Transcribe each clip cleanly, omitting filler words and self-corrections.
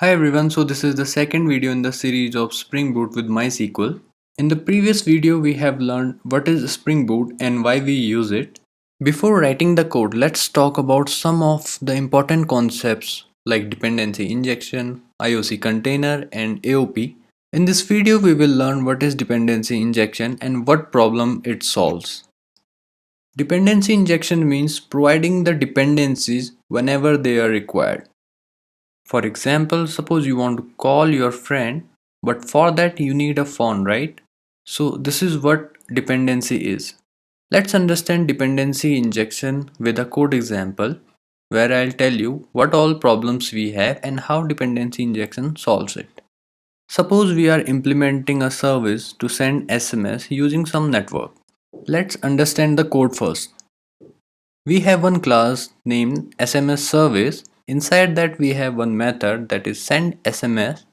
Hi everyone, so this is the second video in the series of Spring Boot with Mysql. In the previous video we have learned what is Spring Boot and why we use it. Before writing the code, let's talk about some of the important concepts like dependency injection, Ioc container and AOP. In this video we will learn what is dependency injection and what problem it solves. Dependency injection means providing the dependencies whenever they are required. For example, suppose you want to call your friend, but for that you need a phone, right? So this is what dependency is. Let's understand dependency injection with a code example where I'll tell you what all problems we have and how dependency injection solves it. Suppose we are implementing a service to send SMS using some network. Let's understand the code first. We have one class named SMS service. Inside that we have one method that is send SMS.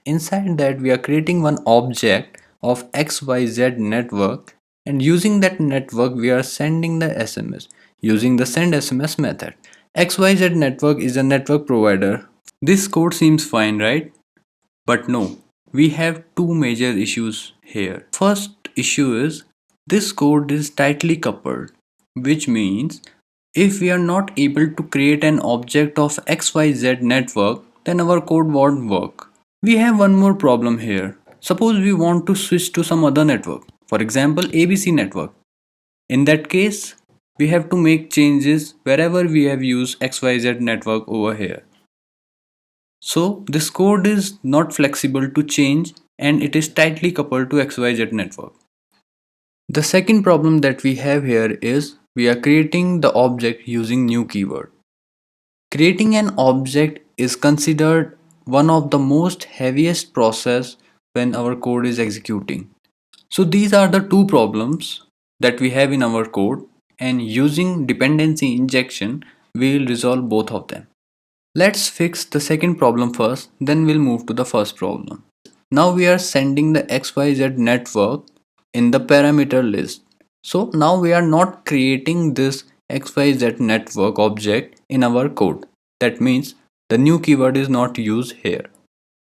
Inside that we are creating one object of XYZ network, and using that network we are sending the SMS using the send SMS method. XYZ network is a network provider. This code seems fine, right? But no, we have two major issues here. First issue is this code is tightly coupled, which means if we are not able to create an object of XYZ network, then our code won't work. We have one more problem here. Suppose we want to switch to some other network, for example ABC network. In that case, we have to make changes wherever we have used XYZ network over here. So this code is not flexible to change and it is tightly coupled to XYZ network. The second problem that we have here is we are creating the object using new keyword. Creating an object is considered one of the most heaviest process when our code is executing. So these are the two problems that we have in our code, and using dependency injection we will resolve both of them. Let's fix the second problem first, then we'll move to the first problem. Now we are sending the XYZ network in the parameter list. So now we are not creating this XYZ network object in our code. That means the new keyword is not used here.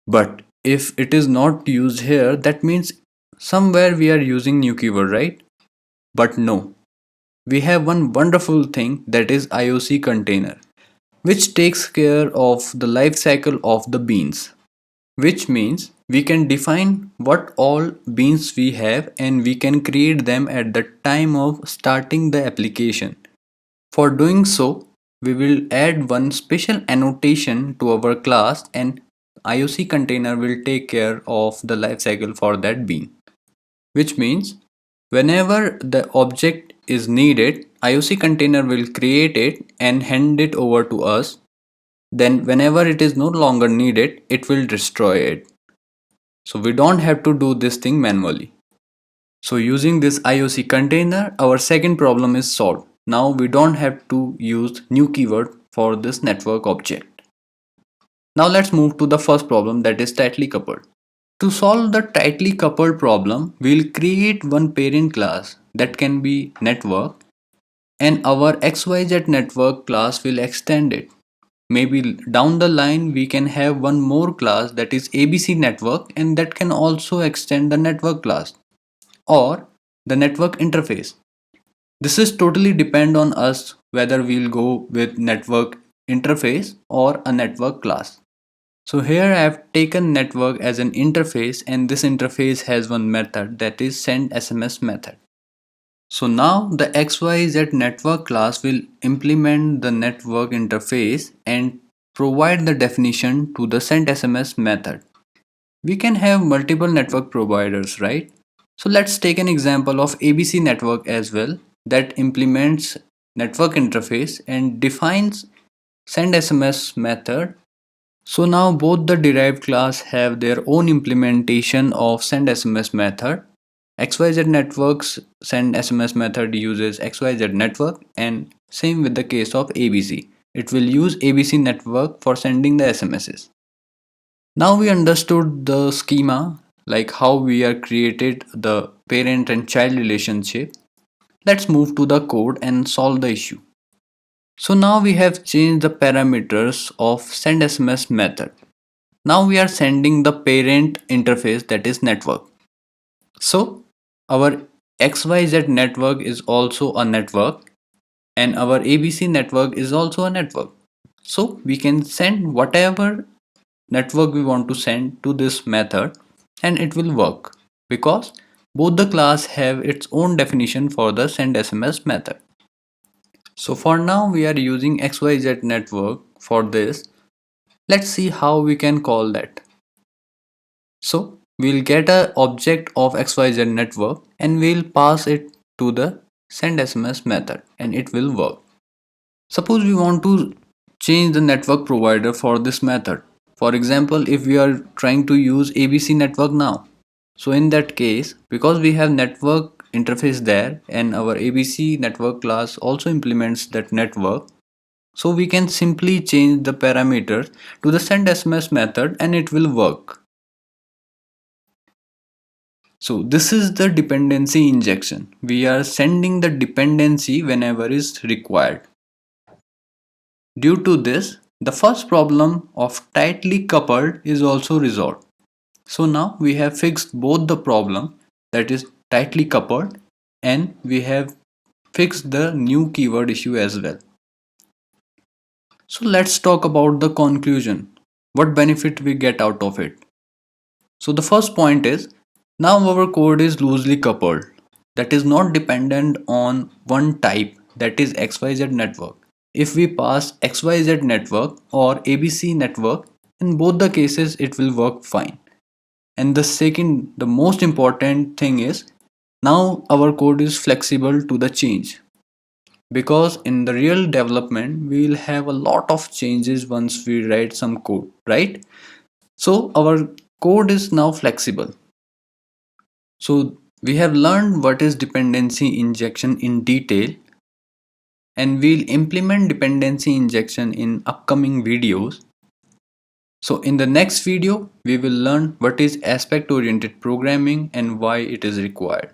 But if it is not used here, that means somewhere we are using new keyword, right? But no. We have one wonderful thing, that is Ioc Container, which takes care of the life cycle of the beans, which means we can define what all beans we have and we can create them at the time of starting the application. For doing so, we will add one special annotation to our class, and Ioc container will take care of the lifecycle for that bean, which means whenever the object is needed, Ioc container will create it and hand it over to us. Then whenever it is no longer needed, it will destroy it. So we don't have to do this thing manually. So using this Ioc container, our second problem is solved. Now we don't have to use new keyword for this network object. Now let's move to the first problem, that is tightly coupled. To solve the tightly coupled problem, we'll create one parent class that can be network, and our XYZ network class will extend it. Maybe down the line we can have one more class that is ABC network, and that can also extend the network class or the network interface. This is totally depend on us whether we'll go with network interface or a network class. So here I have taken network as an interface, and this interface has one method that is send SMS method. So now the XYZ network class will implement the network interface and provide the definition to the send SMS method. We can have multiple network providers, right? So let's take an example of ABC network as well, that implements network interface and defines send SMS method. So now both the derived class have their own implementation of send SMS method. XYZ networks send SMS method uses XYZ network, and same with the case of ABC. It will use ABC network for sending the SMSs. Now we understood the schema, like how we are created the parent and child relationship. Let's move to the code and solve the issue. So now we have changed the parameters of send SMS method. Now we are sending the parent interface, that is network. So our XYZ network is also a network, and our ABC network is also a network. So we can send whatever network we want to send to this method, and it will work because both the class have its own definition for the send SMS method. So for now we are using XYZ network for this. Let's see how we can call that. So we'll get a object of XYZ network and we'll pass it to the send SMS method and it will work. Suppose we want to change the network provider for this method. For example, if we are trying to use ABC network now. So in that case, because we have network interface there and our ABC network class also implements that network, so we can simply change the parameters to the send SMS method and it will work. So this is the dependency injection. We are sending the dependency whenever is required. Due to this, the first problem of tightly coupled is also resolved. So now we have fixed both the problem, that is tightly coupled, and we have fixed the new keyword issue as well. So let's talk about the conclusion. What benefit we get out of it? So the first point is, now our code is loosely coupled, that is not dependent on one type, that is XYZ network. If we pass XYZ network or ABC network, in both the cases it will work fine. And the most important thing is, now our code is flexible to the change. Because in the real development, we will have a lot of changes once we write some code, right? So our code is now flexible. So we have learned what is dependency injection in detail, and we'll implement dependency injection in upcoming videos. So in the next video, we will learn what is aspect oriented programming and why it is required.